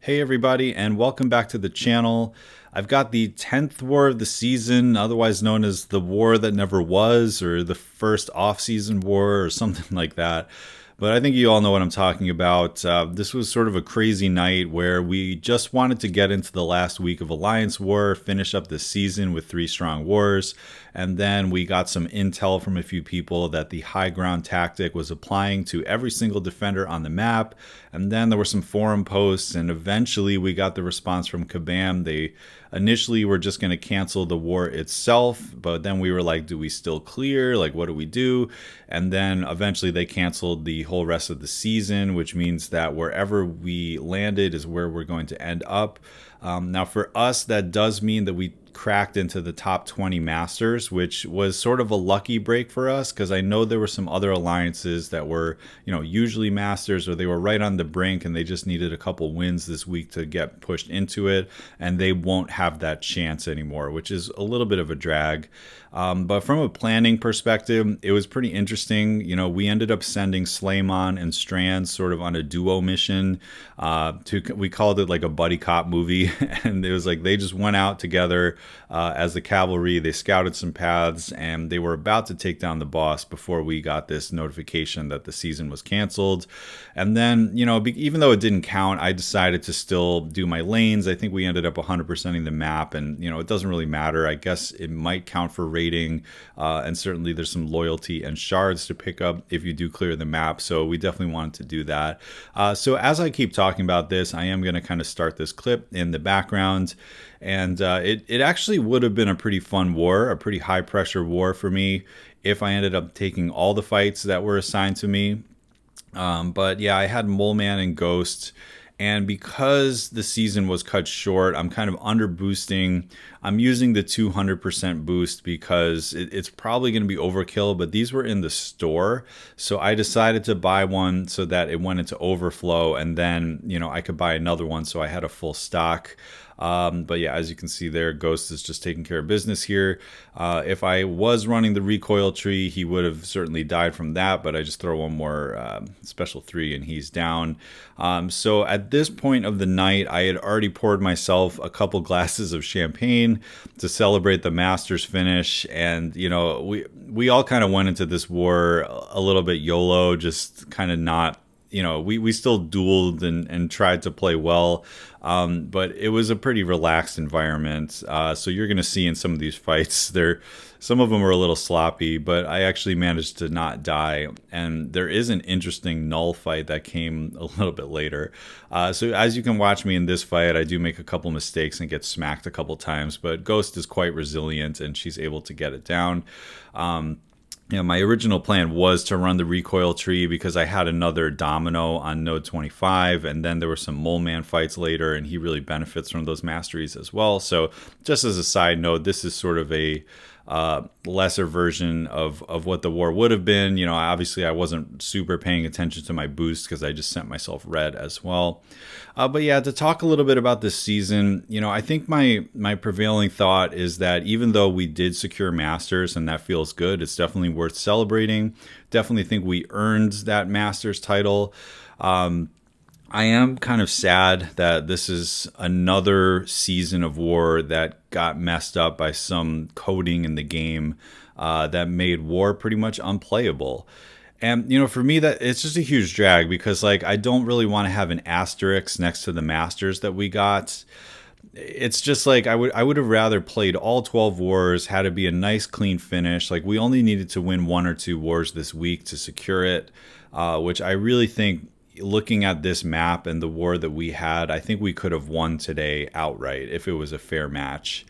Hey everybody, and welcome back to the channel. I've got the 10th war of the season, otherwise known as the war that never was, or the first off-season war, or something like that. But I think you all know what I'm talking about. This was sort of a crazy night where we just wanted to get into the last week of Alliance War, finish up this season with 3 strong wars, and then we got some intel from a few people that the high ground tactic was applying to every single defender on the map. And then there were some forum posts, and eventually we got the response from Kabam. They initially were just going to cancel the war itself, but then we were like, do we still clear? Like, what do we do? And then eventually they canceled the whole rest of the season, which means that wherever we landed is where we're going to end up. Now, for us, that does mean that we cracked into the top 20 masters, which was sort of a lucky break for us because I know there were some other alliances that were, usually masters, or they were right on the brink and they just needed a couple wins this week to get pushed into it, and they won't have that chance anymore, which is a little bit of a drag. But from a planning perspective, it was pretty interesting. We ended up sending Slaymon and Strand sort of on a duo mission. We called it like a buddy cop movie, and it was like they just went out together as the cavalry. They scouted some paths, and they were about to take down the boss before we got this notification that the season was canceled. And then, even though it didn't count, I decided to still do my lanes. I think we ended up 100%ing the map, and it doesn't really matter. I guess it might count for rating, and certainly there's some loyalty and shards to pick up if you do clear the map. So we definitely wanted to do that. So as I keep talking about this, I am going to kind of start this clip in the background. And it actually would have been a pretty fun war, a pretty high pressure war for me if I ended up taking all the fights that were assigned to me. But yeah, I had Mole Man and Ghost. And because the season was cut short, I'm kind of under boosting. I'm using the 200% boost because it's probably going to be overkill, but these were in the store. So I decided to buy one so that it went into overflow, and then, I could buy another one so I had a full stock. But yeah, as you can see there, Ghost is just taking care of business here. If I was running the recoil tree, he would have certainly died from that, but I just throw one more special 3 and he's down. So at this point of the night, I had already poured myself a couple glasses of champagne to celebrate the Masters finish. And, we all kind of went into this war a little bit YOLO, just kind of not, we still dueled and tried to play well, but it was a pretty relaxed environment. So you're going to see in some of these fights, some of them were a little sloppy, but I actually managed to not die. And there is an interesting null fight that came a little bit later. So as you can watch me in this fight, I do make a couple mistakes and get smacked a couple times, but Ghost is quite resilient and she's able to get it down. My original plan was to run the recoil tree because I had another domino on node 25, and then there were some Mole Man fights later, and he really benefits from those masteries as well. So just as a side note, this is sort of a lesser version of what the war would have been. Obviously I wasn't super paying attention to my boost because I just sent myself red as well. But yeah, to talk a little bit about this season, I think my prevailing thought is that even though we did secure Masters and that feels good, it's definitely worth celebrating. Definitely think we earned that Masters title. I am kind of sad that this is another season of war that got messed up by some coding in the game that made war pretty much unplayable. And, for me, that it's just a huge drag because, I don't really want to have an asterisk next to the Masters that we got. It's just I would have rather played all 12 wars, had to be a nice clean finish. We only needed to win 1 or 2 wars this week to secure it, which I really think, looking at this map and the war that we had, I think we could have won today outright if it was a fair match.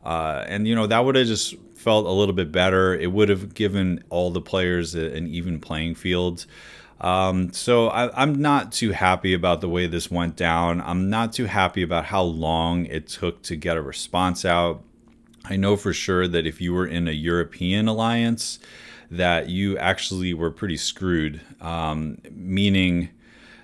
And that would have just felt a little bit better. It would have given all the players an even playing field. So I'm not too happy about the way this went down. I'm not too happy about how long it took to get a response out. I know for sure that if you were in a European alliance, that you actually were pretty screwed, meaning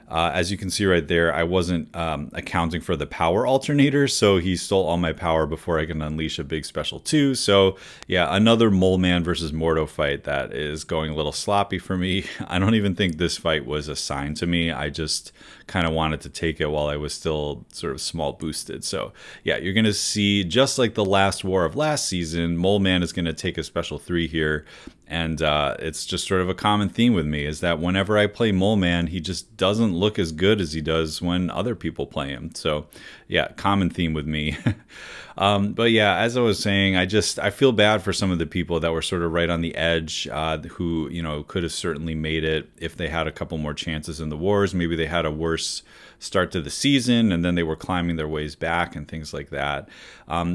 As you can see right there, I wasn't accounting for the power alternator, so he stole all my power before I can unleash a big special 2. So yeah, another Mole Man versus Mordo fight that is going a little sloppy for me. I don't even think this fight was assigned to me. I just kind of wanted to take it while I was still sort of small boosted. So yeah, you're going to see, just like the last war of last season, Mole Man is going to take a special 3 here. And it's just sort of a common theme with me is that whenever I play Mole Man, he just doesn't look as good as he does when other people play him. So yeah, common theme with me. But yeah, as I was saying, I feel bad for some of the people that were sort of right on the edge, who, you know, could have certainly made it if they had a couple more chances in the wars. Maybe they had a worse start to the season and then they were climbing their ways back and things like that.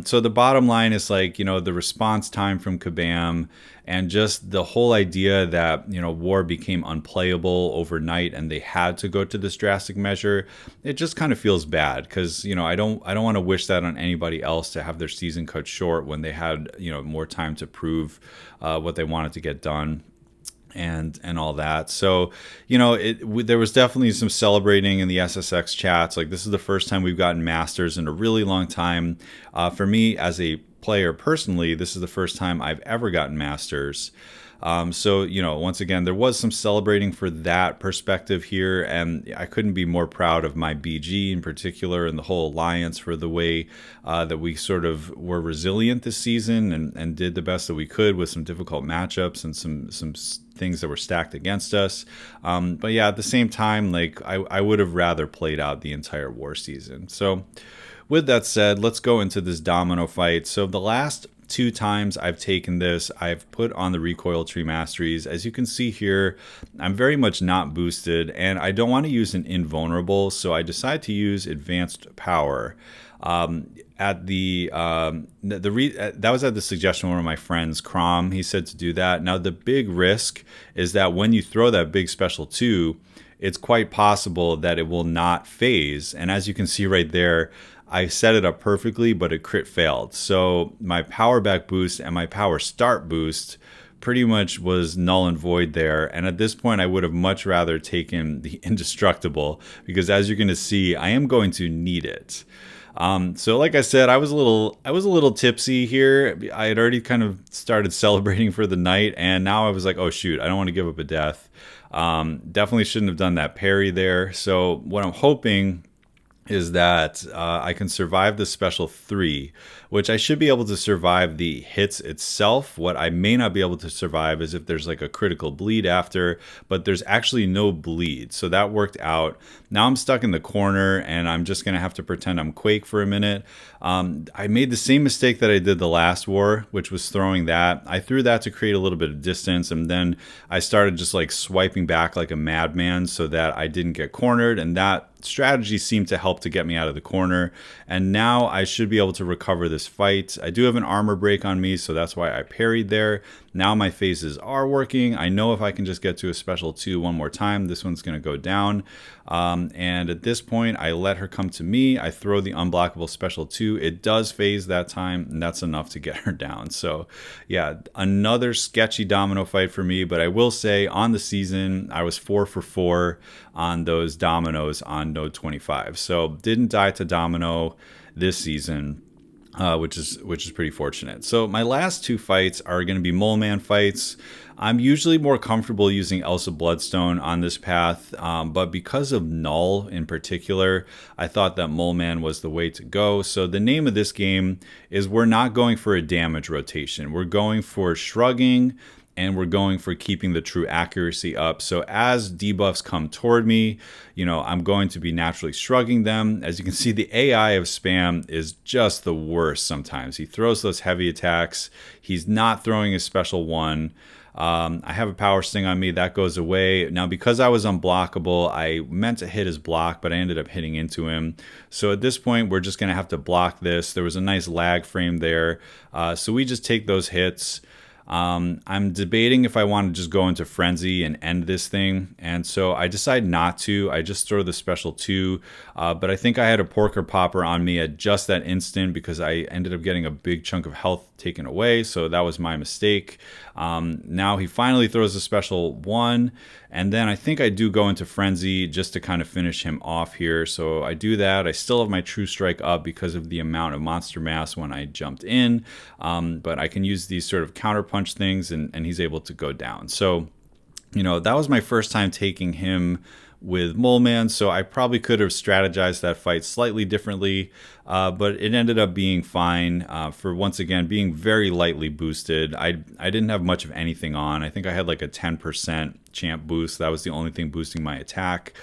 So the bottom line is, like, you know, the response time from Kabam and just the whole idea that, you know, war became unplayable overnight and they had to go to this drastic measure. It just kind of feels bad because, you know, I don't want to wish that on anybody else to have their season cut short when they had, you know, more time to prove what they wanted to get done and all that. So, you know, there was definitely some celebrating in the SSX chats. Like, this is the first time we've gotten Masters in a really long time. For me as a player personally, this is the first time I've ever gotten Masters. So, you know, once again, there was some celebrating for that perspective here, and I couldn't be more proud of my BG in particular and the whole alliance for the way that we sort of were resilient this season and did the best that we could with some difficult matchups and some things that were stacked against us. But yeah, at the same time, like, I would have rather played out the entire war season. So with that said, let's go into this domino fight. So the last 2 times I've taken this, I've put on the recoil tree masteries. As you can see here, I'm very much not boosted and I don't want to use an invulnerable, so I decide to use advanced power. That was at the suggestion of one of my friends, Crom. He said to do that. Now the big risk is that when you throw that big special 2, it's quite possible that it will not phase. And as you can see right there, I set it up perfectly, but it crit failed. So my power back boost and my power start boost pretty much was null and void there. And at this point, I would have much rather taken the indestructible because, as you're going to see, I am going to need it. So like I said, I was a little tipsy here. I had already kind of started celebrating for the night, and now I was like, oh shoot, I don't want to give up a death. Definitely shouldn't have done that parry there. So what I'm hoping is that I can survive the special 3, which I should be able to survive the hits itself. What I may not be able to survive is if there's like a critical bleed after, but there's actually no bleed. So that worked out. Now I'm stuck in the corner and I'm just going to have to pretend I'm Quake for a minute. I made the same mistake that I did the last war, which was throwing that. I threw that to create a little bit of distance, and then I started just like swiping back like a madman so that I didn't get cornered, and that strategy seemed to help to get me out of the corner. And now I should be able to recover this fight. I do have an armor break on me, so that's why I parried there. Now my phases are working. I know if I can just get to a special 2 one more time, this one's going to go down. And at this point, I let her come to me. I throw the unblockable special 2. It does phase that time, and that's enough to get her down. So yeah, another sketchy domino fight for me. But I will say, on the season, I was 4 for 4 on those dominoes on node 25. So didn't die to domino this season. Which is pretty fortunate. So my last 2 fights are going to be Mole Man fights. I'm usually more comfortable using Elsa Bloodstone on this path, but because of Null in particular, I thought that Mole Man was the way to go. So the name of this game is we're not going for a damage rotation. We're going for shrugging, and we're going for keeping the true accuracy up. So as debuffs come toward me, you know, I'm going to be naturally shrugging them. As you can see, the AI of Spam is just the worst sometimes. He throws those heavy attacks. He's not throwing his special 1. I have a power sting on me. That goes away. Now, because I was unblockable, I meant to hit his block, but I ended up hitting into him. So at this point, we're just going to have to block this. There was a nice lag frame there. So we just take those hits. I'm debating if I want to just go into Frenzy and end this thing, and so I decide not to. I just throw the special 2, but I think I had a Porker Popper on me at just that instant because I ended up getting a big chunk of health taken away, so that was my mistake. Now he finally throws a special 1, And then I think I do go into Frenzy just to kind of finish him off here. So I do that. I still have my True Strike up because of the amount of monster mass when I jumped in. But I can use these sort of counterpunch things, and he's able to go down. So, that was my first time taking him with Mole Man, so I probably could have strategized that fight slightly differently, but it ended up being fine for, once again, being very lightly boosted. I didn't have much of anything on. I think I had like a 10% champ boost. That was the only thing boosting my attack.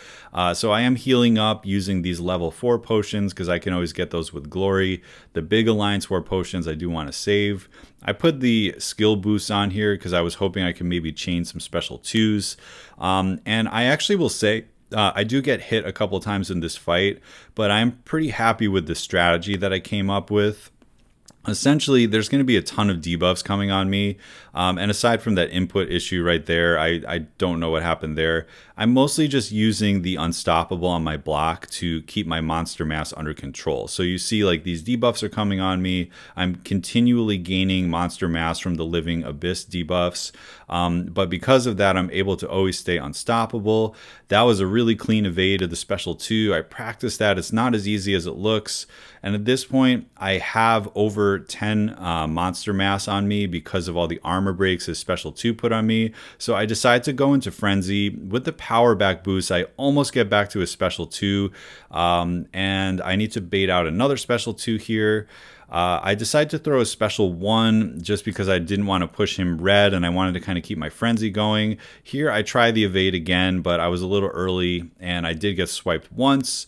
So I am healing up using these level 4 potions because I can always get those with glory. The big Alliance War potions I do want to save. I put the skill boosts on here because I was hoping I could maybe chain some special 2s. And I actually will say, I do get hit a couple times in this fight, but I'm pretty happy with the strategy that I came up with. Essentially, there's going to be a ton of debuffs coming on me. And aside from that input issue right there, I don't know what happened there. I'm mostly just using the Unstoppable on my block to keep my monster mass under control. So you see like these debuffs are coming on me. I'm continually gaining monster mass from the Living Abyss debuffs. But because of that, I'm able to always stay unstoppable. That was a really clean evade of the special 2. I practiced that. It's not as easy as it looks. And at this point, I have over 10 monster mass on me because of all the armor breaks his special 2 put on me. So I decided to go into Frenzy. With the power back boost, I almost get back to his special 2. And I need to bait out another special 2 here. I decided to throw a special 1 just because I didn't want to push him red and I wanted to kind of keep my frenzy going. Here I try the evade again, but I was a little early and I did get swiped once.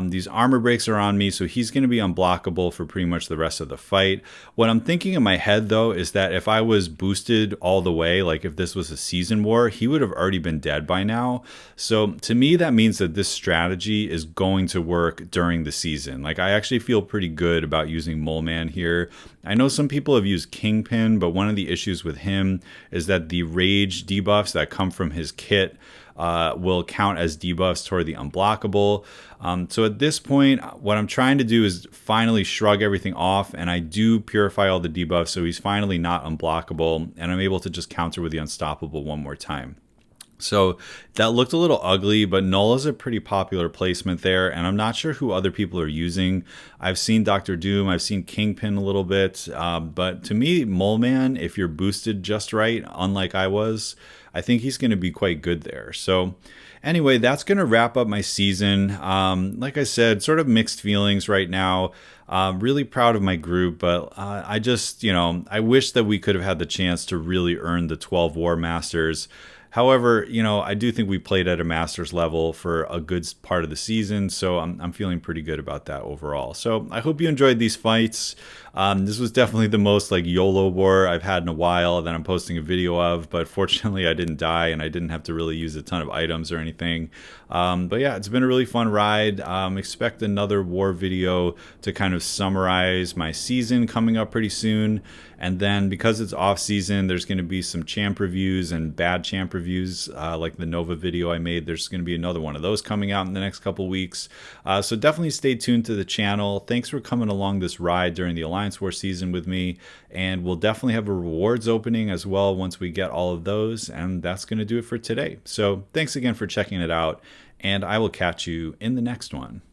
These armor breaks are on me, so he's going to be unblockable for pretty much the rest of the fight. What I'm thinking in my head, though, is that if I was boosted all the way, like if this was a season war, he would have already been dead by now. So to me, that means that this strategy is going to work during the season. Like I actually feel pretty good about using Mole Man here. I know some people have used Kingpin, but one of the issues with him is that the rage debuffs that come from his kit will count as debuffs toward the unblockable. So at this point, what I'm trying to do is finally shrug everything off, and I do purify all the debuffs, so he's finally not unblockable, and I'm able to just counter with the unstoppable one more time. So that looked a little ugly, but Null is a pretty popular placement there, and I'm not sure who other people are using. I've seen Dr. Doom, I've seen Kingpin a little bit, but to me, Mole Man, if you're boosted just right, unlike I was, I think he's going to be quite good there. So anyway, that's going to wrap up my season. Like I said, sort of mixed feelings right now. Really proud of my group, but I just, I wish that we could have had the chance to really earn the 12 War Masters. However, I do think we played at a Masters level for a good part of the season, so I'm feeling pretty good about that overall. So I hope you enjoyed these fights. This was definitely the most like YOLO war I've had in a while that I'm posting a video of, but fortunately I didn't die and I didn't have to really use a ton of items or anything. But yeah, it's been a really fun ride. Expect another war video to kind of summarize my season coming up pretty soon. And then because it's off season, there's going to be some champ reviews and bad champ reviews, like the Nova video I made. There's going to be another one of those coming out in the next couple weeks. So definitely stay tuned to the channel. Thanks for coming along this ride during the Alliance War season with me. And we'll definitely have a rewards opening as well once we get all of those. And that's going to do it for today. So thanks again for checking it out. And I will catch you in the next one.